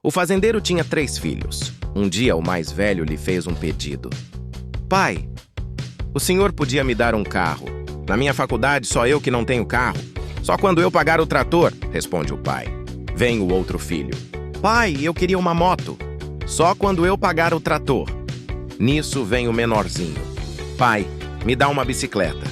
O fazendeiro tinha 3 filhos. Um dia, o mais velho lhe fez um pedido. Pai, o senhor podia me dar um carro. Na minha faculdade, só eu que não tenho carro. Só quando eu pagar o trator, responde o pai. Vem o outro filho. Pai, eu queria uma moto. Só quando eu pagar o trator. Nisso vem o menorzinho. Pai, me dá uma bicicleta.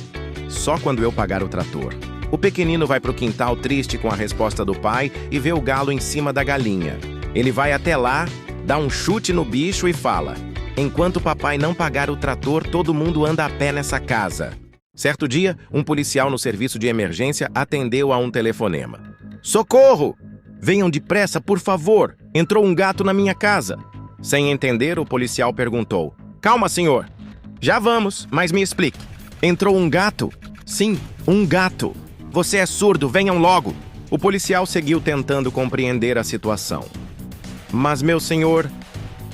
Só quando eu pagar o trator. O pequenino vai pro quintal triste com a resposta do pai e vê o galo em cima da galinha. Ele vai até lá, dá um chute no bicho e fala: enquanto papai não pagar o trator, todo mundo anda a pé nessa casa. Certo dia, um policial no serviço de emergência atendeu a um telefonema. Socorro! Venham depressa, por favor! Entrou um gato na minha casa. Sem entender, o policial perguntou: calma, senhor. Já vamos, mas me explique. Entrou um gato? Sim, um gato. Você é surdo, venham logo. O policial seguiu tentando compreender a situação. Mas, meu senhor,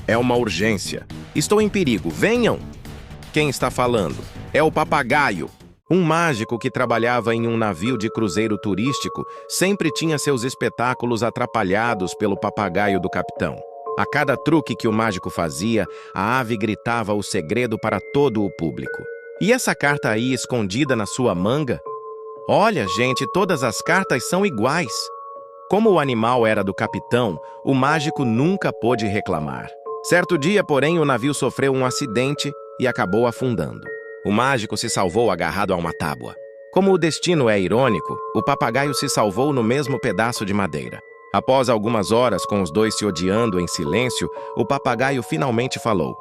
é uma urgência. Estou em perigo, venham! Quem está falando? É o papagaio. Um mágico que trabalhava em um navio de cruzeiro turístico sempre tinha seus espetáculos atrapalhados pelo papagaio do capitão. A cada truque que o mágico fazia, a ave gritava o segredo para todo o público. E essa carta aí escondida na sua manga? Olha, gente, todas as cartas são iguais. Como o animal era do capitão, o mágico nunca pôde reclamar. Certo dia, porém, o navio sofreu um acidente e acabou afundando. O mágico se salvou agarrado a uma tábua. Como o destino é irônico, o papagaio se salvou no mesmo pedaço de madeira. Após algumas horas, com os dois se odiando em silêncio, o papagaio finalmente falou: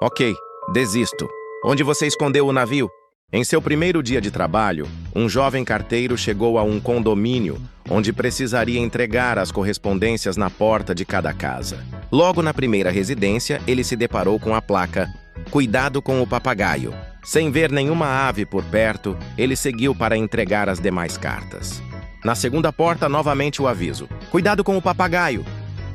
ok, desisto. Onde você escondeu o navio? Em seu primeiro dia de trabalho, um jovem carteiro chegou a um condomínio onde precisaria entregar as correspondências na porta de cada casa. Logo na primeira residência, ele se deparou com a placa Cuidado com o papagaio. Sem ver nenhuma ave por perto, ele seguiu para entregar as demais cartas. Na segunda porta, novamente o aviso: Cuidado com o papagaio.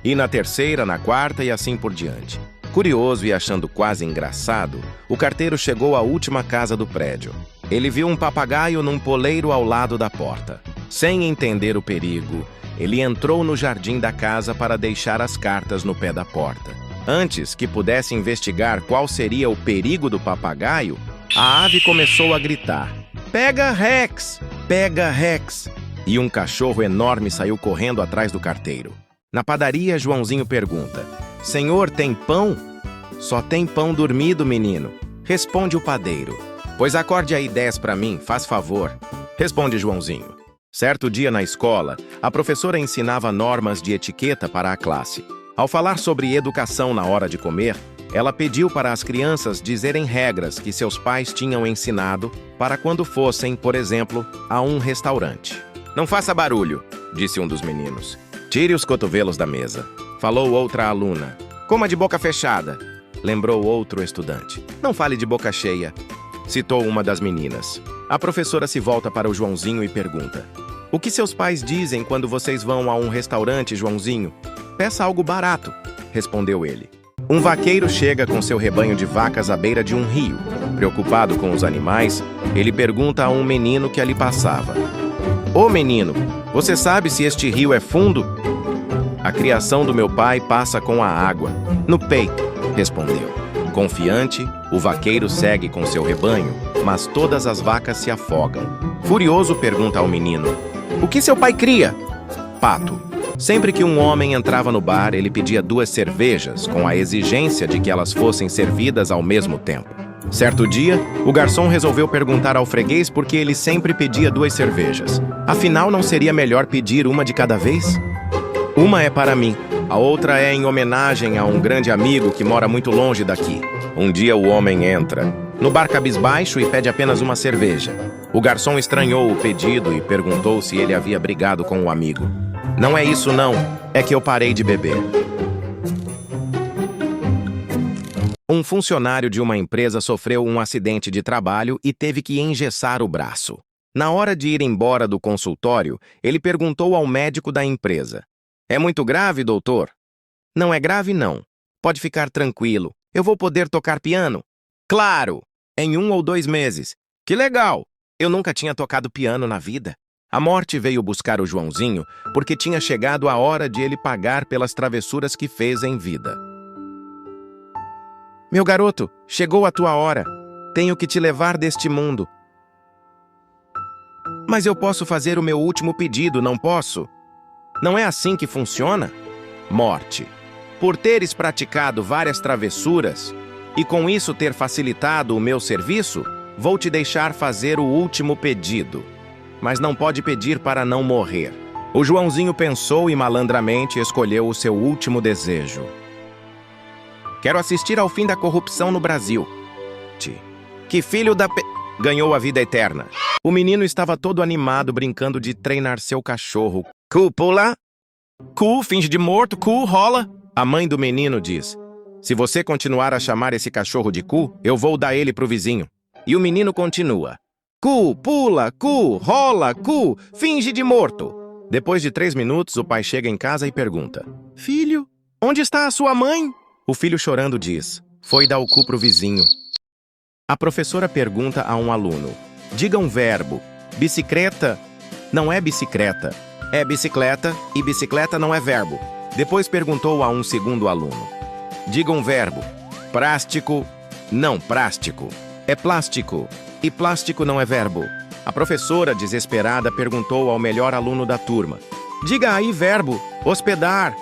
E na terceira, na quarta e assim por diante. Curioso e achando quase engraçado, o carteiro chegou à última casa do prédio. Ele viu um papagaio num poleiro ao lado da porta. Sem entender o perigo, ele entrou no jardim da casa para deixar as cartas no pé da porta. Antes que pudesse investigar qual seria o perigo do papagaio, a ave começou a gritar: Pega Rex! Pega Rex! E um cachorro enorme saiu correndo atrás do carteiro. Na padaria, Joãozinho pergunta: Senhor, tem pão? Só tem pão dormido, menino. Responde o padeiro. Pois acorde aí 10 para mim, faz favor. Responde Joãozinho. Certo dia na escola, a professora ensinava normas de etiqueta para a classe. Ao falar sobre educação na hora de comer, ela pediu para as crianças dizerem regras que seus pais tinham ensinado para quando fossem, por exemplo, a um restaurante. Não faça barulho, disse um dos meninos. Tire os cotovelos da mesa, falou outra aluna. Coma de boca fechada, lembrou outro estudante. Não fale de boca cheia, citou uma das meninas. A professora se volta para o Joãozinho e pergunta: O que seus pais dizem quando vocês vão a um restaurante, Joãozinho? Peça algo barato, respondeu ele. Um vaqueiro chega com seu rebanho de vacas à beira de um rio. Preocupado com os animais, ele pergunta a um menino que ali passava: Ô menino, você sabe se este rio é fundo? A criação do meu pai passa com a água. No peito, respondeu. Confiante, o vaqueiro segue com seu rebanho, mas todas as vacas se afogam. Furioso, pergunta ao menino: O que seu pai cria? Pato. Sempre que um homem entrava no bar, ele pedia 2 cervejas, com a exigência de que elas fossem servidas ao mesmo tempo. Certo dia, o garçom resolveu perguntar ao freguês por que ele sempre pedia 2 cervejas. Afinal, não seria melhor pedir uma de cada vez? Uma é para mim, a outra é em homenagem a um grande amigo que mora muito longe daqui. Um dia o homem entra no bar cabisbaixo e pede apenas uma cerveja. O garçom estranhou o pedido e perguntou se ele havia brigado com o amigo. Não é isso não, é que eu parei de beber. Um funcionário de uma empresa sofreu um acidente de trabalho e teve que engessar o braço. Na hora de ir embora do consultório, ele perguntou ao médico da empresa: É muito grave, doutor? Não é grave, não. Pode ficar tranquilo. Eu vou poder tocar piano? Claro! Em 1 ou 2 meses. Que legal! Eu nunca tinha tocado piano na vida. A morte veio buscar o Joãozinho porque tinha chegado a hora de ele pagar pelas travessuras que fez em vida. Meu garoto, chegou a tua hora. Tenho que te levar deste mundo. Mas eu posso fazer o meu último pedido, não posso? Não é assim que funciona? Morte. Por teres praticado várias travessuras e com isso ter facilitado o meu serviço, vou te deixar fazer o último pedido. Mas não pode pedir para não morrer. O Joãozinho pensou e malandramente escolheu o seu último desejo. Quero assistir ao fim da corrupção no Brasil. Que filho da ganhou a vida eterna. O menino estava todo animado brincando de treinar seu cachorro. Cu, pula. Cu, finge de morto. Cu, rola. A mãe do menino diz: se você continuar a chamar esse cachorro de Cu, eu vou dar ele pro vizinho. E o menino continua. Cu, pula, cu, rola, cu, finge de morto. Depois de 3 minutos, o pai chega em casa e pergunta: filho, onde está a sua mãe? O filho chorando diz: foi dar o cu pro vizinho. A professora pergunta a um aluno: diga um verbo. Bicicleta não é bicicleta. É bicicleta e bicicleta não é verbo. Depois perguntou a um segundo aluno: diga um verbo. Plástico não plástico. É plástico. E plástico não é verbo. A professora, desesperada, perguntou ao melhor aluno da turma: diga aí verbo. Hospedar.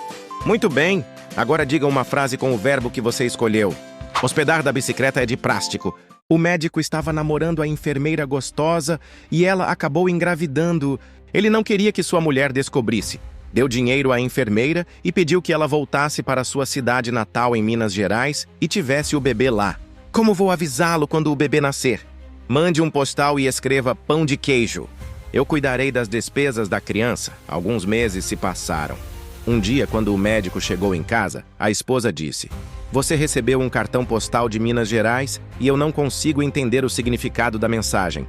Muito bem. Agora diga uma frase com o verbo que você escolheu. Hospedar da bicicleta é de plástico. O médico estava namorando a enfermeira gostosa e ela acabou engravidando. Ele não queria que sua mulher descobrisse. Deu dinheiro à enfermeira e pediu que ela voltasse para sua cidade natal em Minas Gerais e tivesse o bebê lá. Como vou avisá-lo quando o bebê nascer? Mande um postal e escreva pão de queijo. Eu cuidarei das despesas da criança. Alguns meses se passaram. Um dia, quando o médico chegou em casa, a esposa disse: você recebeu um cartão postal de Minas Gerais e eu não consigo entender o significado da mensagem.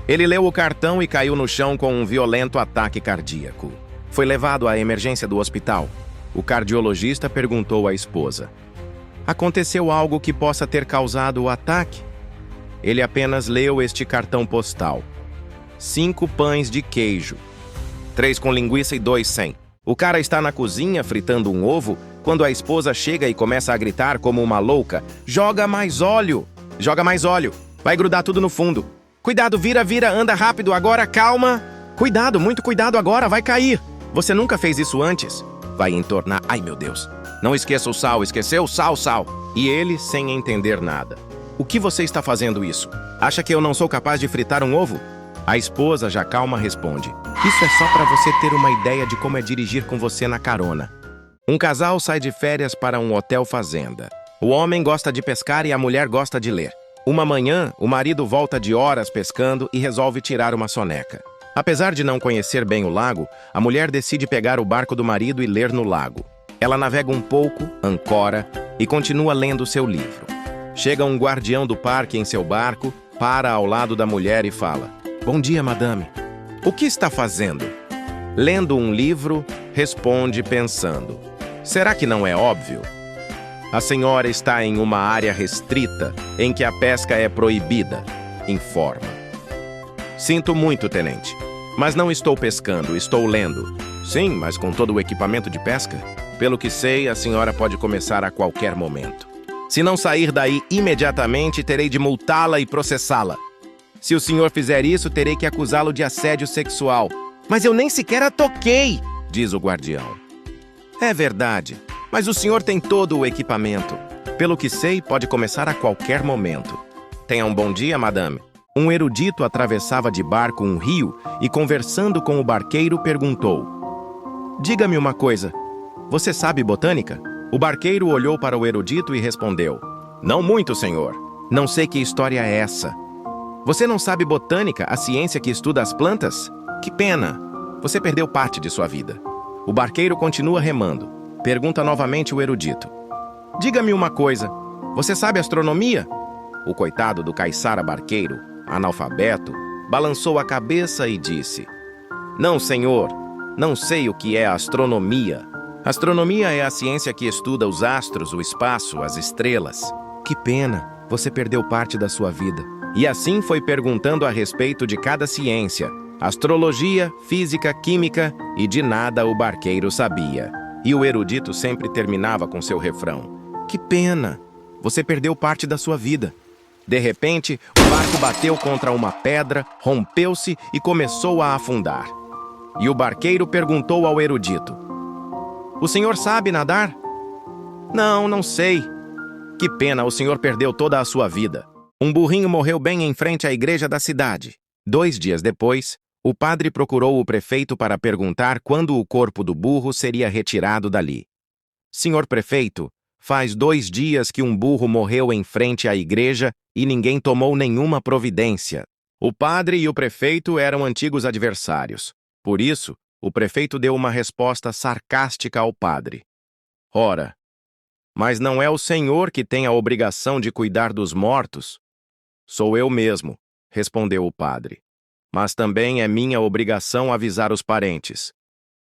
Ele leu o cartão e caiu no chão com um violento ataque cardíaco. Foi levado à emergência do hospital. O cardiologista perguntou à esposa: aconteceu algo que possa ter causado o ataque? Ele apenas leu este cartão postal: 5 pães de queijo, 3 com linguiça e 2 sem. O cara está na cozinha fritando um ovo quando a esposa chega e começa a gritar como uma louca: joga mais óleo! Joga mais óleo! Vai grudar tudo no fundo! Cuidado, vira, vira, anda rápido, agora, calma! Cuidado, muito cuidado agora, vai cair! Você nunca fez isso antes? Vai entornar... Ai, meu Deus! Não esqueça o sal, esqueceu? Sal, sal! E ele, sem entender nada: o que você está fazendo isso? Acha que eu não sou capaz de fritar um ovo? A esposa, já calma, responde: isso é só para você ter uma ideia de como é dirigir com você na carona. Um casal sai de férias para um hotel fazenda. O homem gosta de pescar e a mulher gosta de ler. Uma manhã, o marido volta de horas pescando e resolve tirar uma soneca. Apesar de não conhecer bem o lago, a mulher decide pegar o barco do marido e ler no lago. Ela navega um pouco, ancora e continua lendo seu livro. Chega um guardião do parque em seu barco, para ao lado da mulher e fala: bom dia, madame. O que está fazendo? Lendo um livro, responde pensando: será que não é óbvio? A senhora está em uma área restrita em que a pesca é proibida, informa. Sinto muito, tenente, mas não estou pescando, estou lendo. Sim, mas com todo o equipamento de pesca? Pelo que sei, a senhora pode começar a qualquer momento. Se não sair daí imediatamente, terei de multá-la e processá-la. Se o senhor fizer isso, terei que acusá-lo de assédio sexual. Mas eu nem sequer a toquei, diz o guardião. É verdade, mas o senhor tem todo o equipamento. Pelo que sei, pode começar a qualquer momento. Tenha um bom dia, madame. Um erudito atravessava de barco um rio e, conversando com o barqueiro, perguntou: diga-me uma coisa, você sabe botânica? O barqueiro olhou para o erudito e respondeu: não muito, senhor. Não sei que história é essa. Você não sabe botânica, a ciência que estuda as plantas? Que pena! Você perdeu parte de sua vida. O barqueiro continua remando. Pergunta novamente o erudito: diga-me uma coisa, você sabe astronomia? O coitado do caiçara barqueiro, analfabeto, balançou a cabeça e disse: não, senhor, não sei o que é astronomia. Astronomia é a ciência que estuda os astros, o espaço, as estrelas. Que pena, você perdeu parte da sua vida. E assim foi perguntando a respeito de cada ciência, Astrologia, física, química e de nada o barqueiro sabia. E o erudito sempre terminava com seu refrão: "Que pena! Você perdeu parte da sua vida." De repente, o barco bateu contra uma pedra, rompeu-se e começou a afundar. E o barqueiro perguntou ao erudito: "O senhor sabe nadar?" "Não, não sei." "Que pena, o senhor perdeu toda a sua vida." Um burrinho morreu bem em frente à igreja da cidade. 2 dias depois, o padre procurou o prefeito para perguntar quando o corpo do burro seria retirado dali. "Senhor prefeito, faz 2 dias que um burro morreu em frente à igreja e ninguém tomou nenhuma providência." O padre e o prefeito eram antigos adversários. Por isso, o prefeito deu uma resposta sarcástica ao padre: "Ora, mas não é o senhor que tem a obrigação de cuidar dos mortos?" "Sou eu mesmo", respondeu o padre. "Mas também é minha obrigação avisar os parentes."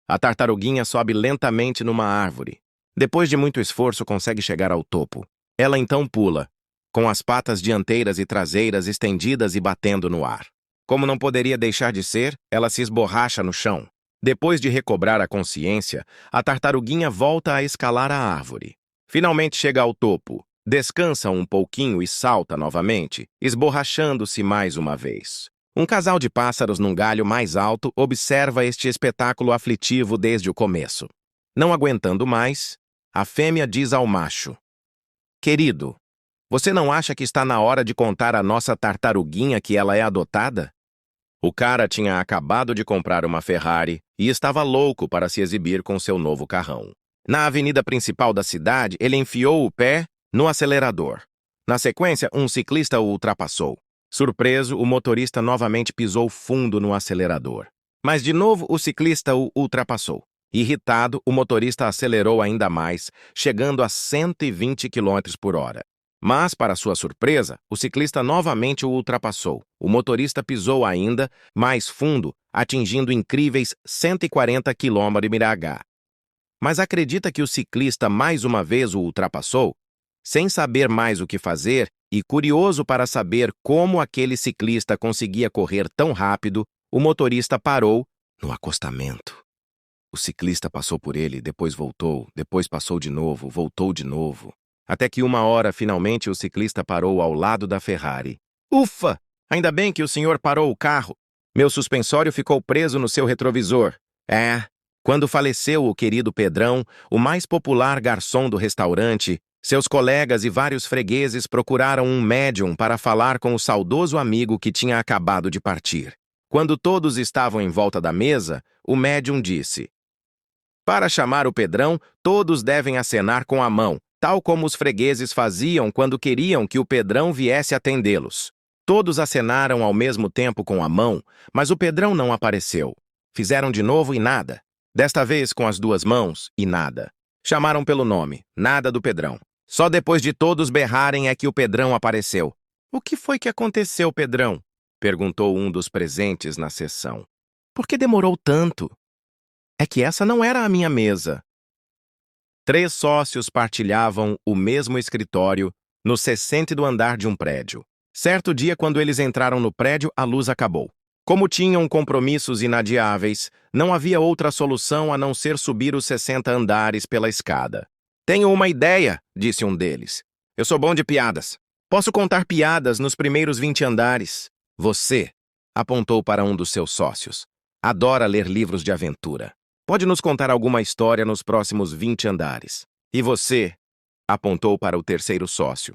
A tartaruguinha sobe lentamente numa árvore. Depois de muito esforço, consegue chegar ao topo. Ela então pula, com as patas dianteiras e traseiras estendidas e batendo no ar. Como não poderia deixar de ser, ela se esborracha no chão. Depois de recobrar a consciência, a tartaruguinha volta a escalar a árvore. Finalmente chega ao topo, descansa um pouquinho e salta novamente, esborrachando-se mais uma vez. Um casal de pássaros num galho mais alto observa este espetáculo aflitivo desde o começo. Não aguentando mais, a fêmea diz ao macho: "Querido, você não acha que está na hora de contar à nossa tartaruguinha que ela é adotada?" O cara tinha acabado de comprar uma Ferrari e estava louco para se exibir com seu novo carrão. Na avenida principal da cidade, ele enfiou o pé no acelerador. Na sequência, um ciclista o ultrapassou. Surpreso, o motorista novamente pisou fundo no acelerador. Mas de novo o ciclista o ultrapassou. Irritado, o motorista acelerou ainda mais, chegando a 120 km/h. Mas, para sua surpresa, o ciclista novamente o ultrapassou. O motorista pisou ainda mais fundo, atingindo incríveis 140 km/h. Mas acredita que o ciclista mais uma vez o ultrapassou? Sem saber mais o que fazer e curioso para saber como aquele ciclista conseguia correr tão rápido, o motorista parou no acostamento. O ciclista passou por ele, depois voltou, depois passou de novo, voltou de novo. Até que uma hora, finalmente, o ciclista parou ao lado da Ferrari. "Ufa! Ainda bem que o senhor parou o carro. Meu suspensório ficou preso no seu retrovisor." Quando faleceu o querido Pedrão, o mais popular garçom do restaurante, seus colegas e vários fregueses procuraram um médium para falar com o saudoso amigo que tinha acabado de partir. Quando todos estavam em volta da mesa, o médium disse: "Para chamar o Pedrão, todos devem acenar com a mão, tal como os fregueses faziam quando queriam que o Pedrão viesse atendê-los." Todos acenaram ao mesmo tempo com a mão, mas o Pedrão não apareceu. Fizeram de novo e nada. Desta vez com as 2 mãos e nada. Chamaram pelo nome, nada do Pedrão. Só depois de todos berrarem é que o Pedrão apareceu. "O que foi que aconteceu, Pedrão?" perguntou um dos presentes na sessão. "Por que demorou tanto?" "É que essa não era a minha mesa." 3 sócios partilhavam o mesmo escritório no 60º andar de um prédio. Certo dia, quando eles entraram no prédio, a luz acabou. Como tinham compromissos inadiáveis, não havia outra solução a não ser subir os 60 andares pela escada. "Tenho uma ideia", disse um deles. "Eu sou bom de piadas. Posso contar piadas nos primeiros 20 andares. Você", apontou para um dos seus sócios, "adora ler livros de aventura. Pode nos contar alguma história nos próximos 20 andares. E você", apontou para o terceiro sócio,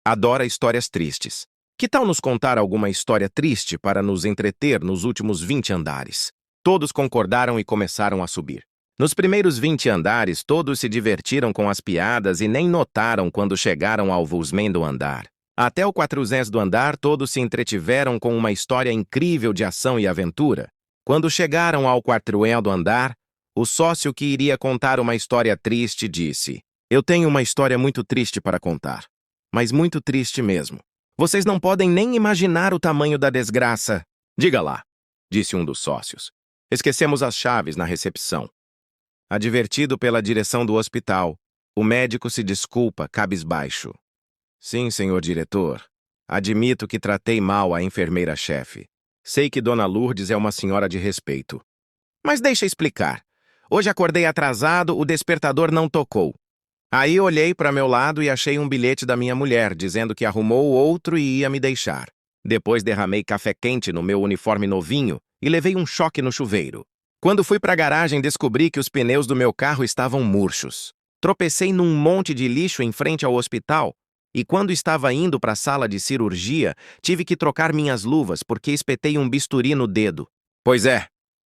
"adora histórias tristes. Que tal nos contar alguma história triste para nos entreter nos últimos 20 andares?" Todos concordaram e começaram a subir. Nos primeiros 20 andares, todos se divertiram com as piadas e nem notaram quando chegaram ao 20º andar. Até o 400º andar, todos se entretiveram com uma história incrível de ação e aventura. Quando chegaram ao 4º andar, o sócio que iria contar uma história triste disse: "Eu tenho uma história muito triste para contar. Mas muito triste mesmo. Vocês não podem nem imaginar o tamanho da desgraça." "Diga lá", disse um dos sócios. "Esquecemos as chaves na recepção." Advertido pela direção do hospital, o médico se desculpa cabisbaixo. "Sim, senhor diretor. Admito que tratei mal a enfermeira-chefe. Sei que Dona Lourdes é uma senhora de respeito. Mas deixa explicar. Hoje acordei atrasado, o despertador não tocou. Aí olhei para meu lado e achei um bilhete da minha mulher, dizendo que arrumou outro e ia me deixar. Depois derramei café quente no meu uniforme novinho e levei um choque no chuveiro. Quando fui para a garagem, descobri que os pneus do meu carro estavam murchos. Tropecei num monte de lixo em frente ao hospital e quando estava indo para a sala de cirurgia, tive que trocar minhas luvas porque espetei um bisturi no dedo. Pois é,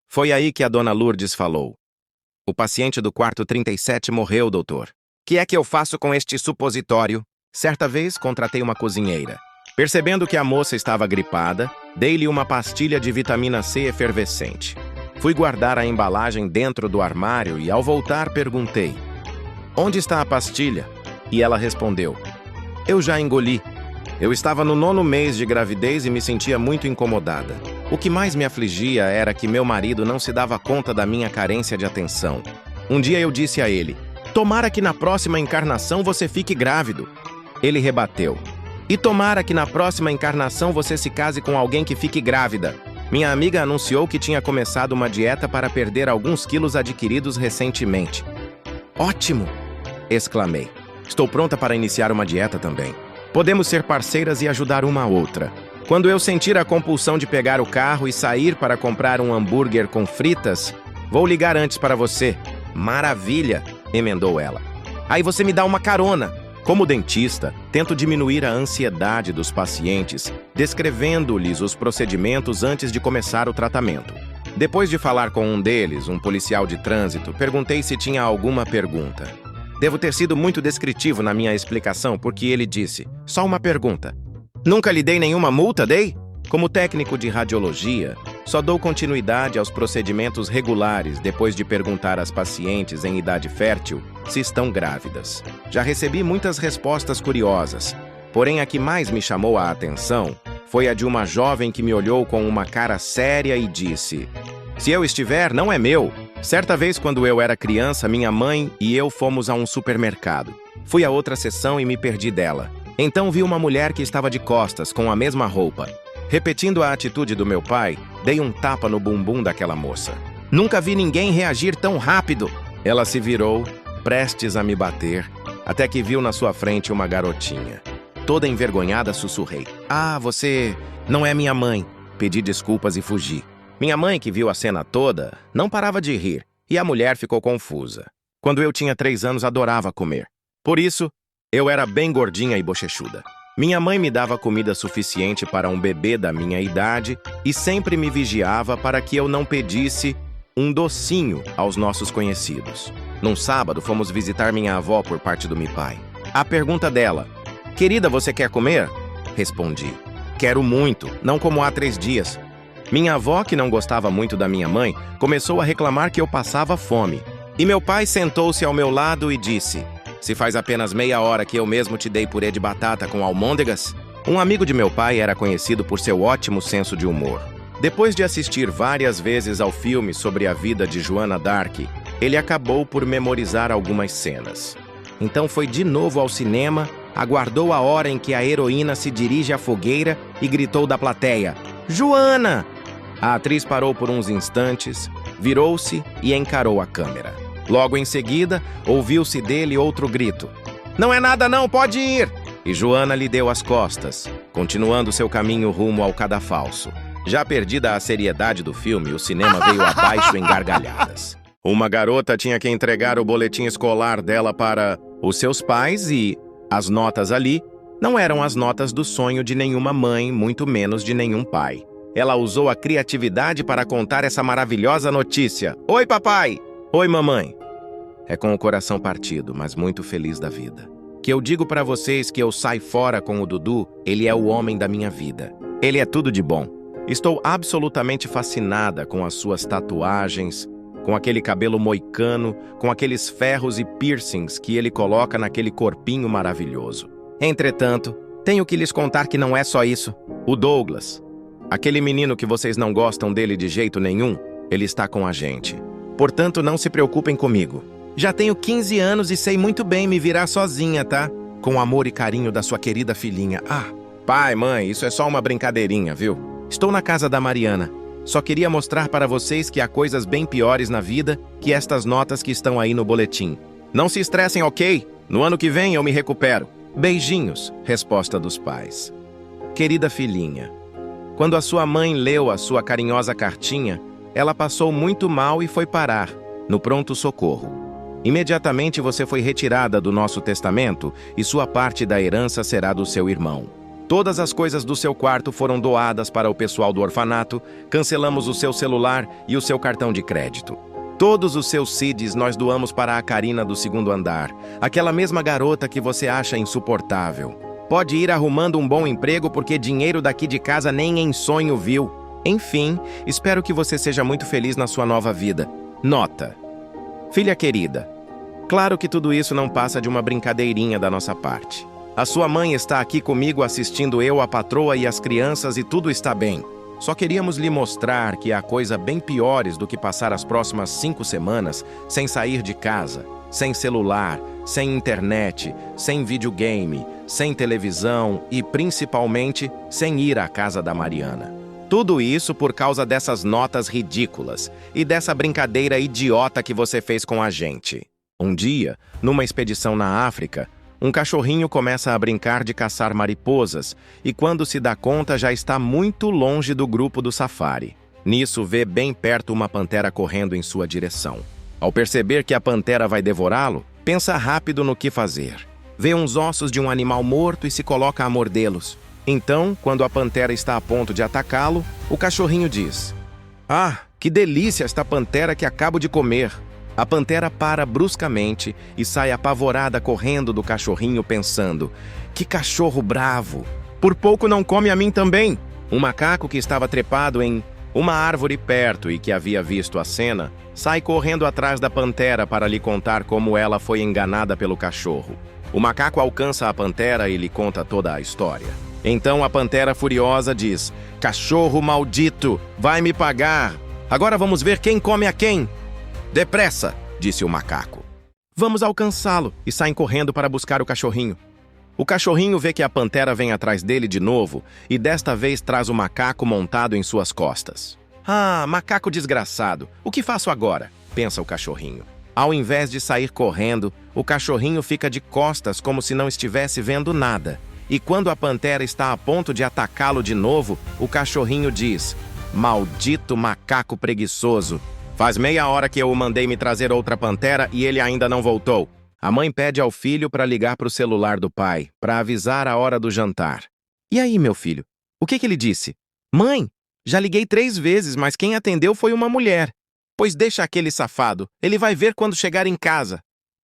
foi aí que a Dona Lourdes falou. O paciente do quarto 37 morreu, doutor. Que é que eu faço com este supositório? Certa vez, contratei uma cozinheira. Percebendo que a moça estava gripada, dei-lhe uma pastilha de vitamina C efervescente. Fui guardar a embalagem dentro do armário e, ao voltar, perguntei: "Onde está a pastilha?" E ela respondeu: "Eu já engoli." Eu estava no 9º mês de gravidez e me sentia muito incomodada. O que mais me afligia era que meu marido não se dava conta da minha carência de atenção. Um dia eu disse a ele: "Tomara que na próxima encarnação você fique grávido." Ele rebateu: "E tomara que na próxima encarnação você se case com alguém que fique grávida." Minha amiga anunciou que tinha começado uma dieta para perder alguns quilos adquiridos recentemente. "Ótimo!" exclamei. "Estou pronta para iniciar uma dieta também. Podemos ser parceiras e ajudar uma a outra. Quando eu sentir a compulsão de pegar o carro e sair para comprar um hambúrguer com fritas, vou ligar antes para você." "Maravilha!" emendou ela. "Aí você me dá uma carona." Como dentista, tento diminuir a ansiedade dos pacientes, descrevendo-lhes os procedimentos antes de começar o tratamento. Depois de falar com um deles, um policial de trânsito, perguntei se tinha alguma pergunta. Devo ter sido muito descritivo na minha explicação, porque ele disse: "Só uma pergunta. Nunca lhe dei nenhuma multa, dei?" Como técnico de radiologia, só dou continuidade aos procedimentos regulares depois de perguntar às pacientes em idade fértil se estão grávidas. Já recebi muitas respostas curiosas, porém a que mais me chamou a atenção foi a de uma jovem que me olhou com uma cara séria e disse: "Se eu estiver, não é meu." Certa vez, quando eu era criança, minha mãe e eu fomos a um supermercado. Fui a outra seção e me perdi dela. Então vi uma mulher que estava de costas, com a mesma roupa. Repetindo a atitude do meu pai, dei um tapa no bumbum daquela moça. "Nunca vi ninguém reagir tão rápido." Ela se virou, prestes a me bater, até que viu na sua frente uma garotinha. Toda envergonhada, sussurrei: "Ah, você não é minha mãe." Pedi desculpas e fugi. Minha mãe, que viu a cena toda, não parava de rir, e a mulher ficou confusa. Quando eu tinha 3 anos, adorava comer. Por isso, eu era bem gordinha e bochechuda. Minha mãe me dava comida suficiente para um bebê da minha idade e sempre me vigiava para que eu não pedisse um docinho aos nossos conhecidos. Num sábado, fomos visitar minha avó por parte do meu pai. A pergunta dela: "Querida, você quer comer?" Respondi: "Quero muito, não como há 3 dias." Minha avó, que não gostava muito da minha mãe, começou a reclamar que eu passava fome. E meu pai sentou-se ao meu lado e disse: "Se faz apenas meia hora que eu mesmo te dei purê de batata com almôndegas." Um amigo de meu pai era conhecido por seu ótimo senso de humor. Depois de assistir várias vezes ao filme sobre a vida de Joana d'Arc, ele acabou por memorizar algumas cenas. Então foi de novo ao cinema, aguardou a hora em que a heroína se dirige à fogueira e gritou da plateia: "Joana!" A atriz parou por uns instantes, virou-se e encarou a câmera. Logo em seguida, ouviu-se dele outro grito: "Não é nada não, pode ir!" E Joana lhe deu as costas, continuando seu caminho rumo ao cadafalso. Já perdida a seriedade do filme, o cinema veio abaixo em gargalhadas. Uma garota tinha que entregar o boletim escolar dela para os seus pais e as notas ali não eram as notas do sonho de nenhuma mãe, muito menos de nenhum pai. Ela usou a criatividade para contar essa maravilhosa notícia: "Oi, papai! Oi, mamãe!" É com o coração partido, mas muito feliz da vida, que eu digo para vocês que eu saio fora com o Dudu. Ele é o homem da minha vida. Ele é tudo de bom. Estou absolutamente fascinada com as suas tatuagens, com aquele cabelo moicano, com aqueles ferros e piercings que ele coloca naquele corpinho maravilhoso. Entretanto, tenho que lhes contar que não é só isso. O Douglas, aquele menino que vocês não gostam dele de jeito nenhum, ele está com a gente. Portanto, não se preocupem comigo. Já tenho 15 anos e sei muito bem me virar sozinha, tá? Com o amor e carinho da sua querida filhinha. Ah, pai, mãe, isso é só uma brincadeirinha, viu? Estou na casa da Mariana. Só queria mostrar para vocês que há coisas bem piores na vida que estas notas que estão aí no boletim. Não se estressem, ok? No ano que vem eu me recupero. Beijinhos, resposta dos pais. Querida filhinha, quando a sua mãe leu a sua carinhosa cartinha, ela passou muito mal e foi parar no pronto-socorro. Imediatamente você foi retirada do nosso testamento e sua parte da herança será do seu irmão. Todas as coisas do seu quarto foram doadas para o pessoal do orfanato, cancelamos o seu celular e o seu cartão de crédito. Todos os seus CDs nós doamos para a Karina do segundo andar, aquela mesma garota que você acha insuportável. Pode ir arrumando um bom emprego porque dinheiro daqui de casa nem em sonho viu. Enfim, espero que você seja muito feliz na sua nova vida. Nota. Filha querida, claro que tudo isso não passa de uma brincadeirinha da nossa parte. A sua mãe está aqui comigo assistindo eu, a patroa e as crianças e tudo está bem. Só queríamos lhe mostrar que há coisas bem piores do que passar as próximas 5 semanas sem sair de casa, sem celular, sem internet, sem videogame, sem televisão e, principalmente, sem ir à casa da Mariana. Tudo isso por causa dessas notas ridículas e dessa brincadeira idiota que você fez com a gente. Um dia, numa expedição na África, um cachorrinho começa a brincar de caçar mariposas e quando se dá conta já está muito longe do grupo do safari. Nisso vê bem perto uma pantera correndo em sua direção. Ao perceber que a pantera vai devorá-lo, pensa rápido no que fazer. Vê uns ossos de um animal morto e se coloca a mordê-los. Então, quando a pantera está a ponto de atacá-lo, o cachorrinho diz: "Ah, que delícia esta pantera que acabo de comer!" A pantera para bruscamente e sai apavorada correndo do cachorrinho pensando: "Que cachorro bravo! Por pouco não come a mim também!" Um macaco que estava trepado em uma árvore perto e que havia visto a cena, sai correndo atrás da pantera para lhe contar como ela foi enganada pelo cachorro. O macaco alcança a pantera e lhe conta toda a história. Então a pantera furiosa diz: "Cachorro maldito, vai me pagar! Agora vamos ver quem come a quem!" "Depressa!" disse o macaco. Vamos alcançá-lo, e saem correndo para buscar o cachorrinho. O cachorrinho vê que a pantera vem atrás dele de novo, e desta vez traz o macaco montado em suas costas. "Ah, macaco desgraçado, o que faço agora?" pensa o cachorrinho. Ao invés de sair correndo, o cachorrinho fica de costas como se não estivesse vendo nada. E quando a pantera está a ponto de atacá-lo de novo, o cachorrinho diz: "Maldito macaco preguiçoso! Faz meia hora que eu o mandei me trazer outra pantera e ele ainda não voltou." A mãe pede ao filho para ligar para o celular do pai, para avisar a hora do jantar. "E aí, meu filho? O que ele disse?" "Mãe, já liguei 3 vezes, mas quem atendeu foi uma mulher." "Pois deixa aquele safado, ele vai ver quando chegar em casa."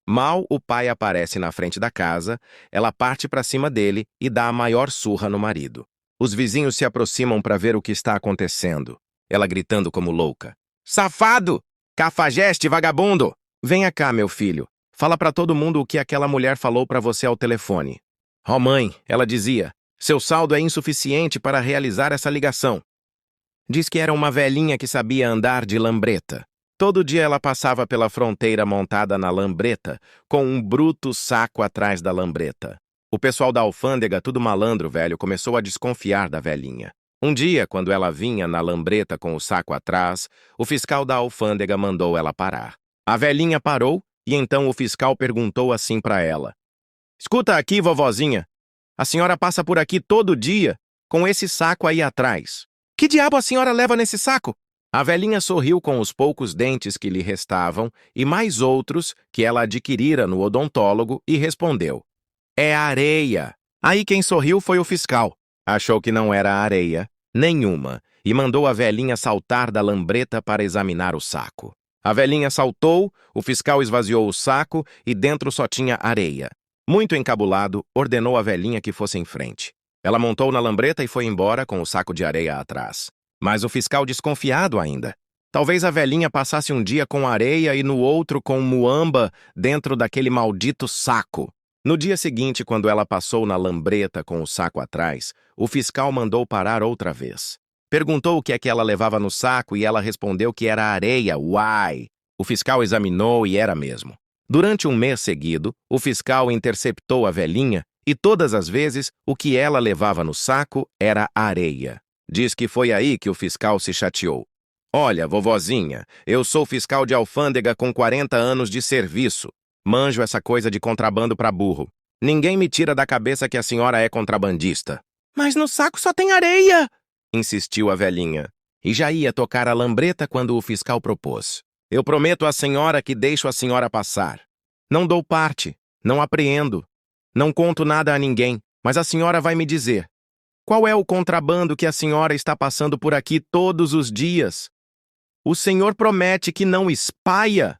Mal o pai aparece na frente da casa, ela parte para cima dele e dá a maior surra no marido. Os vizinhos se aproximam para ver o que está acontecendo. Ela gritando como louca: "Safado! Cafajeste, vagabundo! Venha cá, meu filho. Fala para todo mundo o que aquela mulher falou para você ao telefone." "Oh, mãe," ela dizia, "seu saldo é insuficiente para realizar essa ligação." Diz que era uma velhinha que sabia andar de lambreta. Todo dia ela passava pela fronteira montada na lambreta, com um bruto saco atrás da lambreta. O pessoal da alfândega, tudo malandro velho, começou a desconfiar da velhinha. Um dia, quando ela vinha na lambreta com o saco atrás, o fiscal da alfândega mandou ela parar. A velhinha parou e então o fiscal perguntou assim para ela: "Escuta aqui, vovozinha, a senhora passa por aqui todo dia com esse saco aí atrás. Que diabo a senhora leva nesse saco?" A velhinha sorriu com os poucos dentes que lhe restavam e mais outros que ela adquirira no odontólogo e respondeu: "É areia." Aí quem sorriu foi o fiscal. Achou que não era areia nenhuma e mandou a velhinha saltar da lambreta para examinar o saco. A velhinha saltou, o fiscal esvaziou o saco e dentro só tinha areia. Muito encabulado, ordenou a velhinha que fosse em frente. Ela montou na lambreta e foi embora com o saco de areia atrás. Mas o fiscal desconfiado ainda. Talvez a velhinha passasse um dia com areia e no outro com muamba dentro daquele maldito saco. No dia seguinte, quando ela passou na lambreta com o saco atrás, o fiscal mandou parar outra vez. Perguntou o que é que ela levava no saco e ela respondeu que era areia. Uai! O fiscal examinou e era mesmo. Durante um mês seguido, o fiscal interceptou a velhinha e todas as vezes o que ela levava no saco era areia. Diz que foi aí que o fiscal se chateou. Olha, vovozinha, eu sou fiscal de alfândega com 40 anos de serviço. Manjo essa coisa de contrabando pra burro. Ninguém me tira da cabeça que a senhora é contrabandista. Mas no saco só tem areia! Insistiu a velhinha. E já ia tocar a lambreta quando o fiscal propôs. Eu prometo à senhora que deixo a senhora passar. Não dou parte, não apreendo, não conto nada a ninguém, mas a senhora vai me dizer. Qual é o contrabando que a senhora está passando por aqui todos os dias? O senhor promete que não espalha?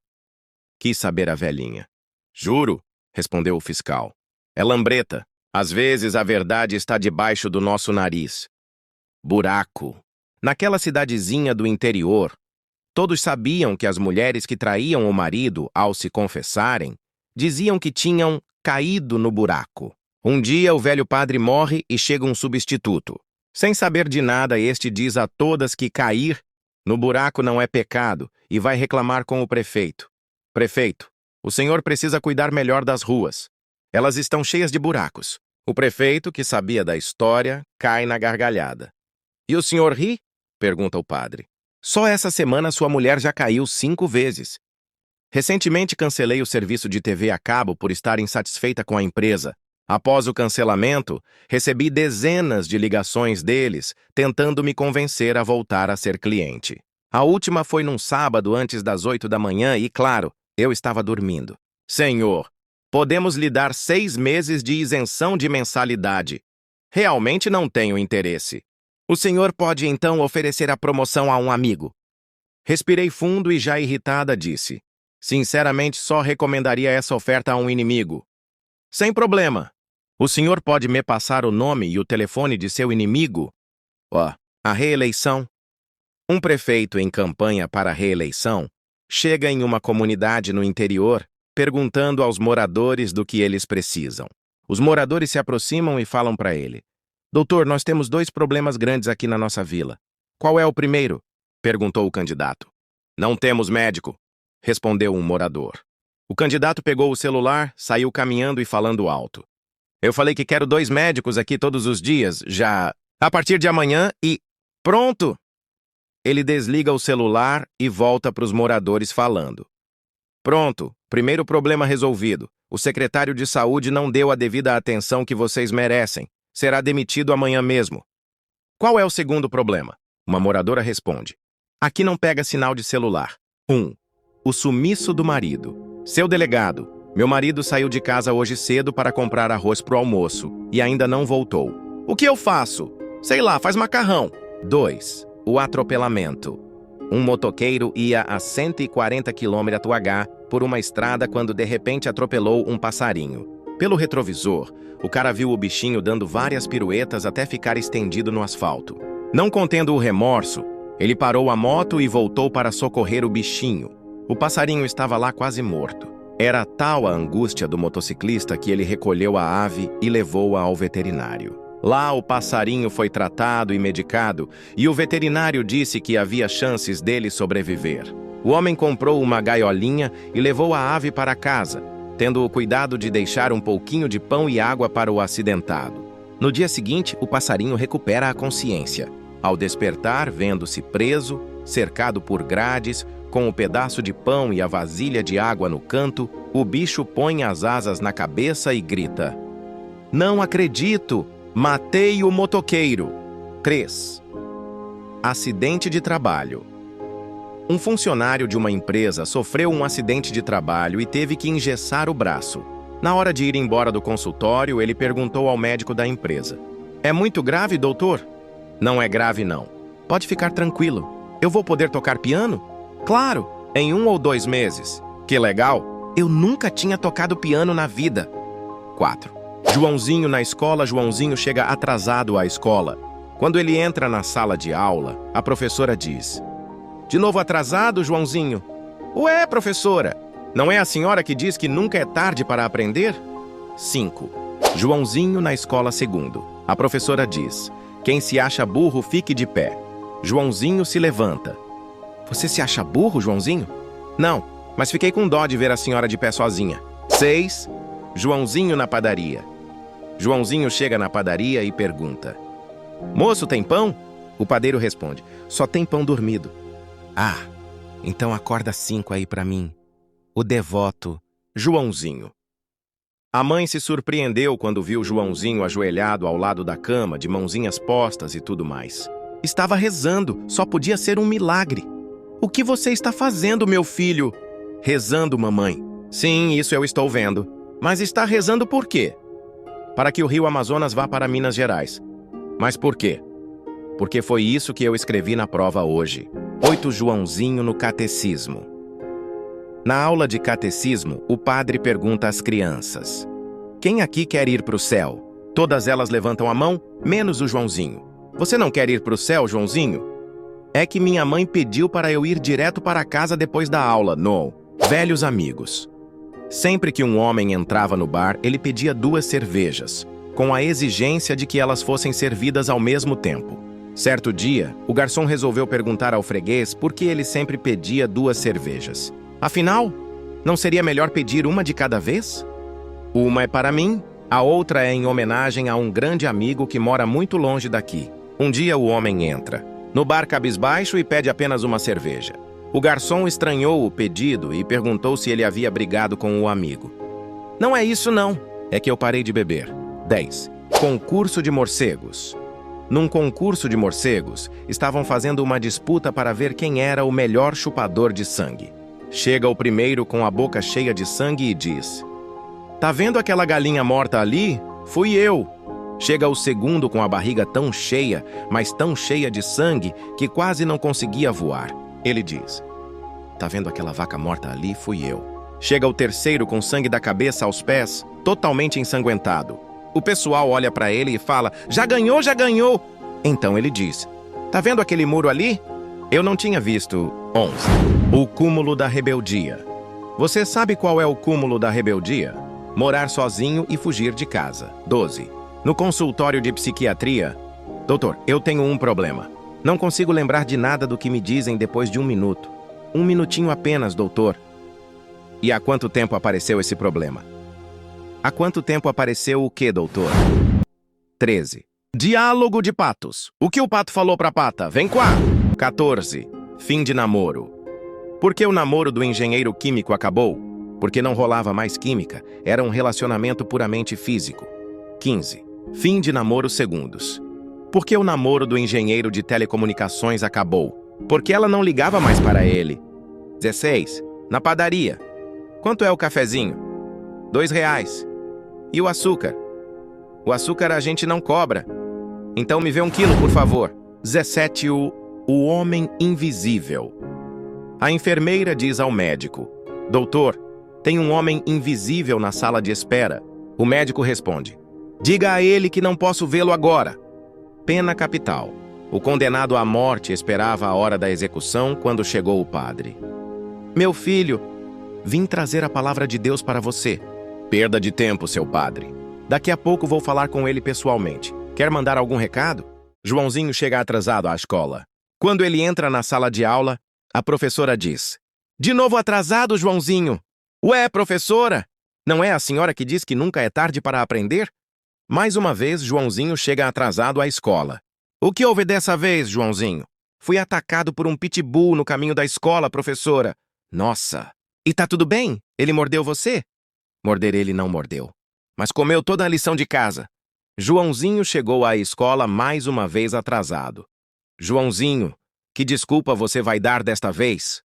Quis saber a velhinha. Juro, respondeu o fiscal. É lambreta. Às vezes a verdade está debaixo do nosso nariz. Buraco. Naquela cidadezinha do interior, todos sabiam que as mulheres que traíam o marido ao se confessarem diziam que tinham caído no buraco. Um dia o velho padre morre e chega um substituto. Sem saber de nada, este diz a todas que cair no buraco não é pecado e vai reclamar com o prefeito. Prefeito, o senhor precisa cuidar melhor das ruas. Elas estão cheias de buracos. O prefeito, que sabia da história, cai na gargalhada. E o senhor ri? Pergunta o padre. Só essa semana sua mulher já caiu 5 vezes. Recentemente cancelei o serviço de TV a cabo por estar insatisfeita com a empresa. Após o cancelamento, recebi dezenas de ligações deles, tentando me convencer a voltar a ser cliente. A última foi num sábado antes das 8 da manhã e, claro, eu estava dormindo. Senhor, podemos lhe dar 6 meses de isenção de mensalidade. Realmente não tenho interesse. O senhor pode então oferecer a promoção a um amigo. Respirei fundo e já irritada disse. Sinceramente, só recomendaria essa oferta a um inimigo. Sem problema. O senhor pode me passar o nome e o telefone de seu inimigo? A reeleição. Um prefeito em campanha para a reeleição chega em uma comunidade no interior perguntando aos moradores do que eles precisam. Os moradores se aproximam e falam para ele. Doutor, nós temos 2 problemas grandes aqui na nossa vila. Qual é o primeiro? Perguntou o candidato. Não temos médico, respondeu um morador. O candidato pegou o celular, saiu caminhando e falando alto. Eu falei que quero 2 médicos aqui todos os dias, já a partir de amanhã e... Pronto! Ele desliga o celular e volta para os moradores falando. Pronto, primeiro problema resolvido. O secretário de saúde não deu a devida atenção que vocês merecem. Será demitido amanhã mesmo. Qual é o segundo problema? Uma moradora responde. Aqui não pega sinal de celular. 1. O sumiço do marido. Seu delegado, meu marido saiu de casa hoje cedo para comprar arroz pro almoço e ainda não voltou. O que eu faço? Sei lá, faz macarrão. 2. O atropelamento. Um motoqueiro ia a 140 km/h por uma estrada quando de repente atropelou um passarinho. Pelo retrovisor, o cara viu o bichinho dando várias piruetas até ficar estendido no asfalto. Não contendo o remorso, ele parou a moto e voltou para socorrer o bichinho. O passarinho estava lá quase morto. Era tal a angústia do motociclista que ele recolheu a ave e levou-a ao veterinário. Lá o passarinho foi tratado e medicado e o veterinário disse que havia chances dele sobreviver. O homem comprou uma gaiolinha e levou a ave para casa, tendo o cuidado de deixar um pouquinho de pão e água para o acidentado. No dia seguinte, o passarinho recupera a consciência. Ao despertar, vendo-se preso, cercado por grades, com o pedaço de pão e a vasilha de água no canto, o bicho põe as asas na cabeça e grita: Não acredito! Matei o motoqueiro! 3. Acidente de trabalho. Um funcionário de uma empresa sofreu um acidente de trabalho e teve que engessar o braço. Na hora de ir embora do consultório, ele perguntou ao médico da empresa. É muito grave, doutor? Não é grave, não. Pode ficar tranquilo. Eu vou poder tocar piano? Claro, em 1 ou 2 meses. Que legal! Eu nunca tinha tocado piano na vida. 4. Joãozinho na escola. Joãozinho chega atrasado à escola. Quando ele entra na sala de aula, a professora diz: De novo atrasado, Joãozinho? Ué, professora, não é a senhora que diz que nunca é tarde para aprender? 5. Joãozinho na escola segundo. A professora diz: Quem se acha burro, fique de pé. Joãozinho se levanta. Você se acha burro, Joãozinho? Não, mas fiquei com dó de ver a senhora de pé sozinha. 6. Joãozinho na padaria. Joãozinho chega na padaria e pergunta: Moço, tem pão? O padeiro responde: só tem pão dormido. Ah, então acorda 5 aí pra mim. O devoto Joãozinho. A mãe se surpreendeu quando viu Joãozinho ajoelhado ao lado da cama, de mãozinhas postas e tudo mais. Estava rezando, só podia ser um milagre. O que você está fazendo, meu filho? Rezando, mamãe. Sim, isso eu estou vendo. Mas está rezando por quê? Para que o rio Amazonas vá para Minas Gerais. Mas por quê? Porque foi isso que eu escrevi na prova hoje. 8 Joãozinho no Catecismo. Na aula de catecismo, o padre pergunta às crianças: quem aqui quer ir para o céu? Todas elas levantam a mão, menos o Joãozinho. Você não quer ir para o céu, Joãozinho? É que minha mãe pediu para eu ir direto para casa depois da aula. Não. Velhos amigos. Sempre que um homem entrava no bar, ele pedia 2 cervejas, com a exigência de que elas fossem servidas ao mesmo tempo. Certo dia, o garçom resolveu perguntar ao freguês por que ele sempre pedia 2 cervejas. Afinal, não seria melhor pedir uma de cada vez? Uma é para mim, a outra é em homenagem a um grande amigo que mora muito longe daqui. Um dia o homem entra no bar cabisbaixo e pede apenas uma cerveja. O garçom estranhou o pedido e perguntou se ele havia brigado com o amigo. Não é isso não, é que eu parei de beber. 10. Concurso de morcegos. Num concurso de morcegos, estavam fazendo uma disputa para ver quem era o melhor chupador de sangue. Chega o primeiro com a boca cheia de sangue e diz: tá vendo aquela galinha morta ali? Fui eu. Chega o segundo com a barriga tão cheia, mas tão cheia de sangue, que quase não conseguia voar. Ele diz: tá vendo aquela vaca morta ali? Fui eu. Chega o terceiro com sangue da cabeça aos pés, totalmente ensanguentado. O pessoal olha para ele e fala: já ganhou, já ganhou. Então ele diz: tá vendo aquele muro ali? Eu não tinha visto. 11. O cúmulo da rebeldia. Você sabe qual é o cúmulo da rebeldia? Morar sozinho e fugir de casa. 12. No consultório de psiquiatria: doutor, eu tenho um problema. Não consigo lembrar de nada do que me dizem depois de 1 minuto. 1 minutinho apenas, doutor. E há quanto tempo apareceu esse problema? Há quanto tempo apareceu o quê, doutor? 13. Diálogo de patos. O que o pato falou pra pata? Vem cá! 14. Fim de namoro. Por que o namoro do engenheiro químico acabou? Porque não rolava mais química, era um relacionamento puramente físico. 15. Fim de namoro segundos. Por que o namoro do engenheiro de telecomunicações acabou? Porque ela não ligava mais para ele. 16. Na padaria. Quanto é o cafezinho? R$ 2. E o açúcar? O açúcar a gente não cobra. Então me vê 1 quilo, por favor. 17. O homem invisível. A enfermeira diz ao médico: doutor, tem um homem invisível na sala de espera. O médico responde: diga a ele que não posso vê-lo agora. Pena capital. O condenado à morte esperava a hora da execução quando chegou o padre. Meu filho, vim trazer a palavra de Deus para você. Perda de tempo, seu padre. Daqui a pouco vou falar com ele pessoalmente. Quer mandar algum recado? Joãozinho chega atrasado à escola. Quando ele entra na sala de aula, a professora diz: de novo atrasado, Joãozinho? Ué, professora, não é a senhora que diz que nunca é tarde para aprender? Mais uma vez, Joãozinho chega atrasado à escola. O que houve dessa vez, Joãozinho? Fui atacado por um pitbull no caminho da escola, professora. Nossa! E tá tudo bem? Ele mordeu você? Morder ele não mordeu, mas comeu toda a lição de casa. Joãozinho chegou à escola mais uma vez atrasado. Joãozinho, que desculpa você vai dar desta vez?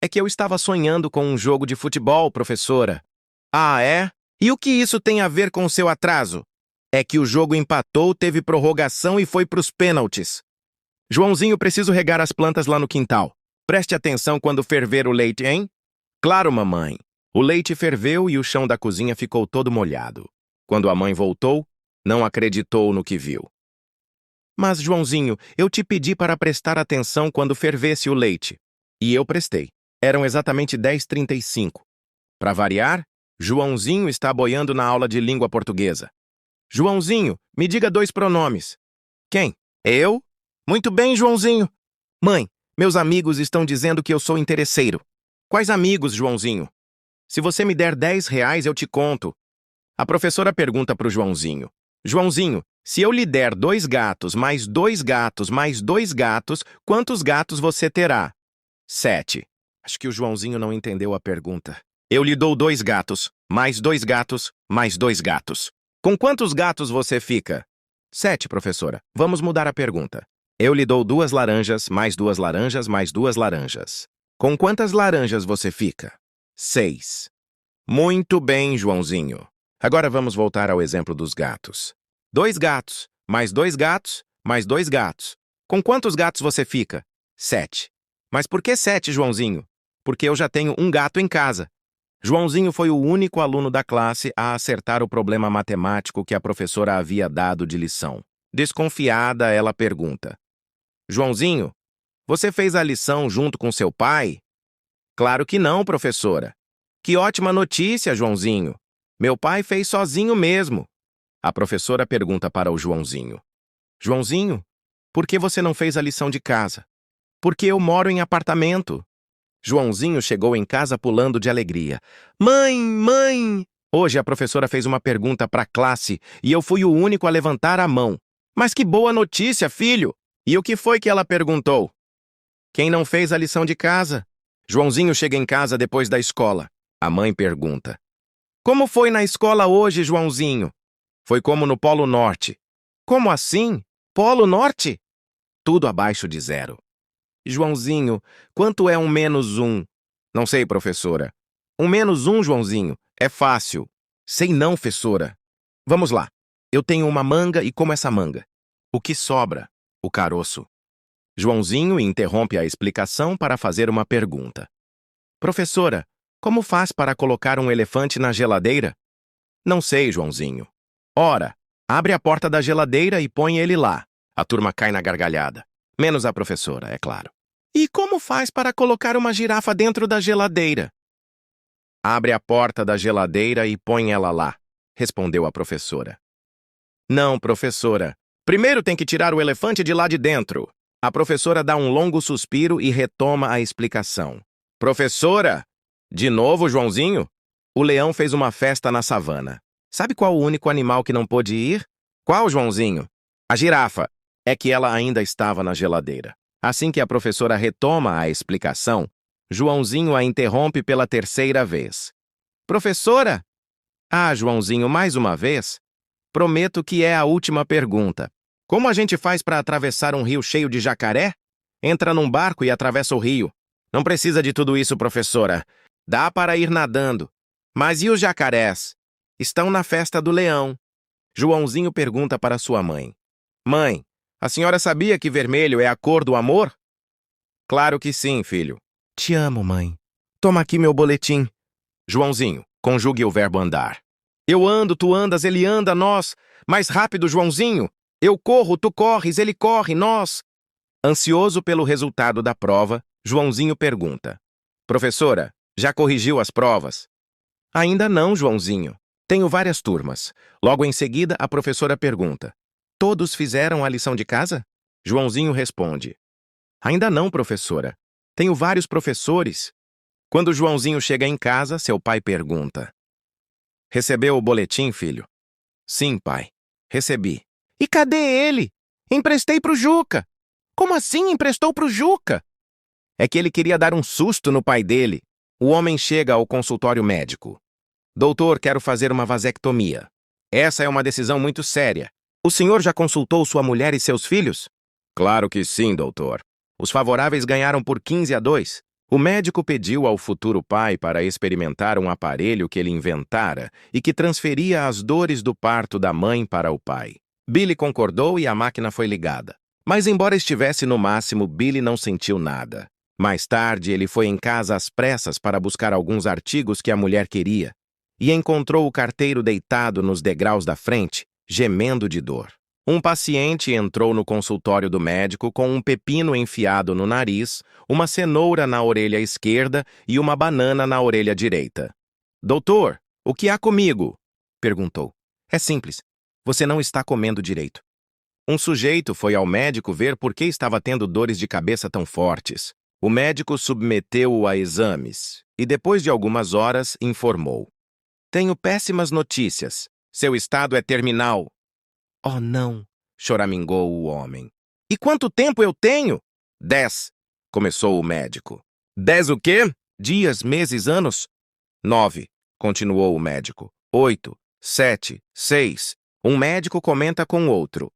É que eu estava sonhando com um jogo de futebol, professora. Ah, é? E o que isso tem a ver com o seu atraso? É que o jogo empatou, teve prorrogação e foi para os pênaltis. Joãozinho, preciso regar as plantas lá no quintal. Preste atenção quando ferver o leite, hein? Claro, mamãe. O leite ferveu e o chão da cozinha ficou todo molhado. Quando a mãe voltou, não acreditou no que viu. Mas, Joãozinho, eu te pedi para prestar atenção quando fervesse o leite. E eu prestei. Eram exatamente 10h35. Para variar, Joãozinho está boiando na aula de língua portuguesa. Joãozinho, me diga 2 pronomes. Quem? Eu? Muito bem, Joãozinho. Mãe, meus amigos estão dizendo que eu sou interesseiro. Quais amigos, Joãozinho? Se você me der R$ 10, eu te conto. A professora pergunta para o Joãozinho. Joãozinho, Se eu lhe der 2 gatos, mais 2 gatos, mais 2 gatos, quantos gatos você terá? 7. Acho que o Joãozinho não entendeu a pergunta. Eu lhe dou 2 gatos, mais 2 gatos, mais 2 gatos. Com quantos gatos você fica? 7, professora. Vamos mudar a pergunta. Eu lhe dou 2 laranjas, mais 2 laranjas, mais 2 laranjas. Com quantas laranjas você fica? 6. Muito bem, Joãozinho. Agora vamos voltar ao exemplo dos gatos. 2 gatos, mais 2 gatos, mais 2 gatos. Com quantos gatos você fica? 7. Mas por que 7, Joãozinho? Porque eu já tenho um gato em casa. Joãozinho foi o único aluno da classe a acertar o problema matemático que a professora havia dado de lição. Desconfiada, ela pergunta: Joãozinho, você fez a lição junto com seu pai? Claro que não, professora. Que ótima notícia, Joãozinho. Meu pai fez sozinho mesmo. A professora pergunta para o Joãozinho: Joãozinho, por que você não fez a lição de casa? Porque eu moro em apartamento. Joãozinho chegou em casa pulando de alegria. Mãe, mãe! Hoje a professora fez uma pergunta para a classe e eu fui o único a levantar a mão. Mas que boa notícia, filho! E o que foi que ela perguntou? Quem não fez a lição de casa? Joãozinho chega em casa depois da escola. A mãe pergunta: Como foi na escola hoje, Joãozinho? Foi como no Polo Norte. Como assim? Polo Norte? Tudo abaixo de 0. Joãozinho, quanto é 1 menos 1? Não sei, professora. 1 menos 1, Joãozinho, é fácil. Sei não, professora. Vamos lá. Eu tenho uma manga e como essa manga? O que sobra? O caroço. Joãozinho interrompe a explicação para fazer uma pergunta. Professora, como faz para colocar um elefante na geladeira? Não sei, Joãozinho. Ora, abre a porta da geladeira e põe ele lá. A turma cai na gargalhada. Menos a professora, é claro. E como faz para colocar uma girafa dentro da geladeira? Abre a porta da geladeira e põe ela lá, respondeu a professora. Não, professora. Primeiro tem que tirar o elefante de lá de dentro. A professora dá um longo suspiro e retoma a explicação. Professora! De novo, Joãozinho? O leão fez uma festa na savana. Sabe qual o único animal que não pôde ir? Qual, Joãozinho? A girafa. É que ela ainda estava na geladeira. Assim que a professora retoma a explicação, Joãozinho a interrompe pela 3ª vez. Professora? Ah, Joãozinho, mais uma vez? Prometo que é a última pergunta. Como a gente faz para atravessar um rio cheio de jacaré? Entra num barco e atravessa o rio. Não precisa de tudo isso, professora. Dá para ir nadando. Mas e os jacarés? Estão na festa do leão. Joãozinho pergunta para sua mãe. Mãe, a senhora sabia que vermelho é a cor do amor? Claro que sim, filho. Te amo, mãe. Toma aqui meu boletim. Joãozinho, conjugue o verbo andar. Eu ando, tu andas, ele anda, nós. Mais rápido, Joãozinho. Eu corro, tu corres, ele corre, nós. Ansioso pelo resultado da prova, Joãozinho pergunta: Professora, já corrigiu as provas? Ainda não, Joãozinho. Tenho várias turmas. Logo em seguida, a professora pergunta: Todos fizeram a lição de casa? Joãozinho responde: Ainda não, professora. Tenho vários professores. Quando Joãozinho chega em casa, seu pai pergunta: Recebeu o boletim, filho? Sim, pai. Recebi. E cadê ele? Emprestei pro Juca. Como assim emprestou pro Juca? É que ele queria dar um susto no pai dele. O homem chega ao consultório médico. Doutor, quero fazer uma vasectomia. Essa é uma decisão muito séria. O senhor já consultou sua mulher e seus filhos? Claro que sim, doutor. Os favoráveis ganharam por 15-2. O médico pediu ao futuro pai para experimentar um aparelho que ele inventara e que transferia as dores do parto da mãe para o pai. Billy concordou e a máquina foi ligada. Mas embora estivesse no máximo, Billy não sentiu nada. Mais tarde, ele foi em casa às pressas para buscar alguns artigos que a mulher queria e encontrou o carteiro deitado nos degraus da frente, gemendo de dor. Um paciente entrou no consultório do médico com um pepino enfiado no nariz, uma cenoura na orelha esquerda e uma banana na orelha direita. Doutor, o que há comigo? Perguntou. É simples. Você não está comendo direito. Um sujeito foi ao médico ver por que estava tendo dores de cabeça tão fortes. O médico submeteu-o a exames e, depois de algumas horas, informou: Tenho péssimas notícias. Seu estado é terminal. Oh, não, choramingou o homem. E quanto tempo eu tenho? 10, começou o médico. 10 o quê? Dias, meses, anos? 9, continuou o médico. 8, 7, 6. Um médico comenta com outro.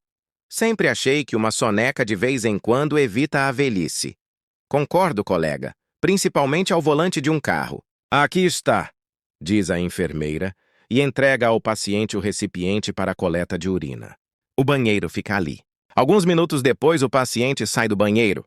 Sempre achei que uma soneca de vez em quando evita a velhice. Concordo, colega, principalmente ao volante de um carro. Aqui está, diz a enfermeira, e entrega ao paciente o recipiente para a coleta de urina. O banheiro fica ali. Alguns minutos depois, o paciente sai do banheiro.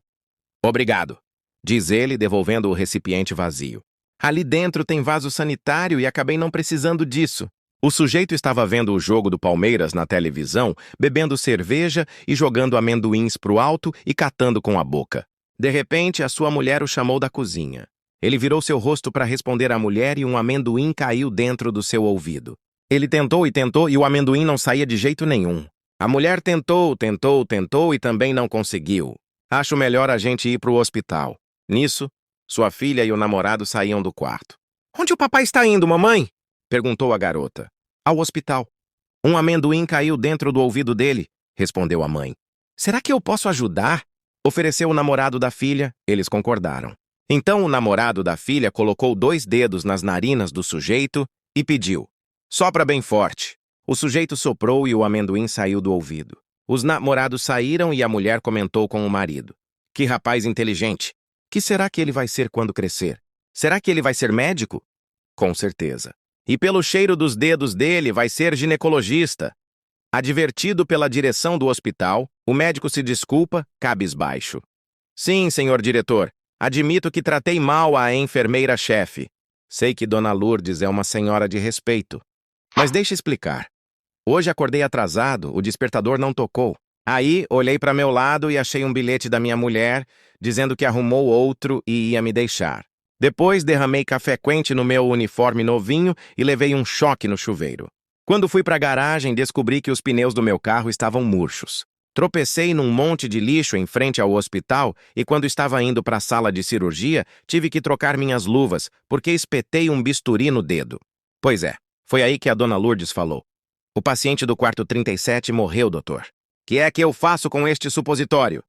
Obrigado, diz ele, devolvendo o recipiente vazio. Ali dentro tem vaso sanitário e acabei não precisando disso. O sujeito estava vendo o jogo do Palmeiras na televisão, bebendo cerveja e jogando amendoins pro alto e catando com a boca. De repente, a sua mulher o chamou da cozinha. Ele virou seu rosto para responder à mulher e um amendoim caiu dentro do seu ouvido. Ele tentou e o amendoim não saía de jeito nenhum. A mulher tentou e também não conseguiu. Acho melhor a gente ir pro hospital. Nisso, sua filha e o namorado saíam do quarto. Onde o papai está indo, mamãe? Perguntou a garota. Ao hospital. Um amendoim caiu dentro do ouvido dele, respondeu a mãe. Será que eu posso ajudar? Ofereceu o namorado da filha, eles concordaram. Então o namorado da filha colocou 2 dedos nas narinas do sujeito e pediu. Sopra bem forte. O sujeito soprou e o amendoim saiu do ouvido. Os namorados saíram e a mulher comentou com o marido. Que rapaz inteligente. Que será que ele vai ser quando crescer? Será que ele vai ser médico? Com certeza. E pelo cheiro dos dedos dele vai ser ginecologista. Advertido pela direção do hospital, o médico se desculpa, cabisbaixo. Sim, senhor diretor, admito que tratei mal a enfermeira-chefe. Sei que Dona Lourdes é uma senhora de respeito. Mas deixa explicar. Hoje acordei atrasado, o despertador não tocou. Aí, olhei para meu lado e achei um bilhete da minha mulher, dizendo que arrumou outro e ia me deixar. Depois, derramei café quente no meu uniforme novinho e levei um choque no chuveiro. Quando fui para a garagem, descobri que os pneus do meu carro estavam murchos. Tropecei num monte de lixo em frente ao hospital e quando estava indo para a sala de cirurgia, tive que trocar minhas luvas, porque espetei um bisturi no dedo. Pois é, foi aí que a Dona Lourdes falou. O paciente do quarto 37 morreu, doutor. Que é que eu faço com este supositório?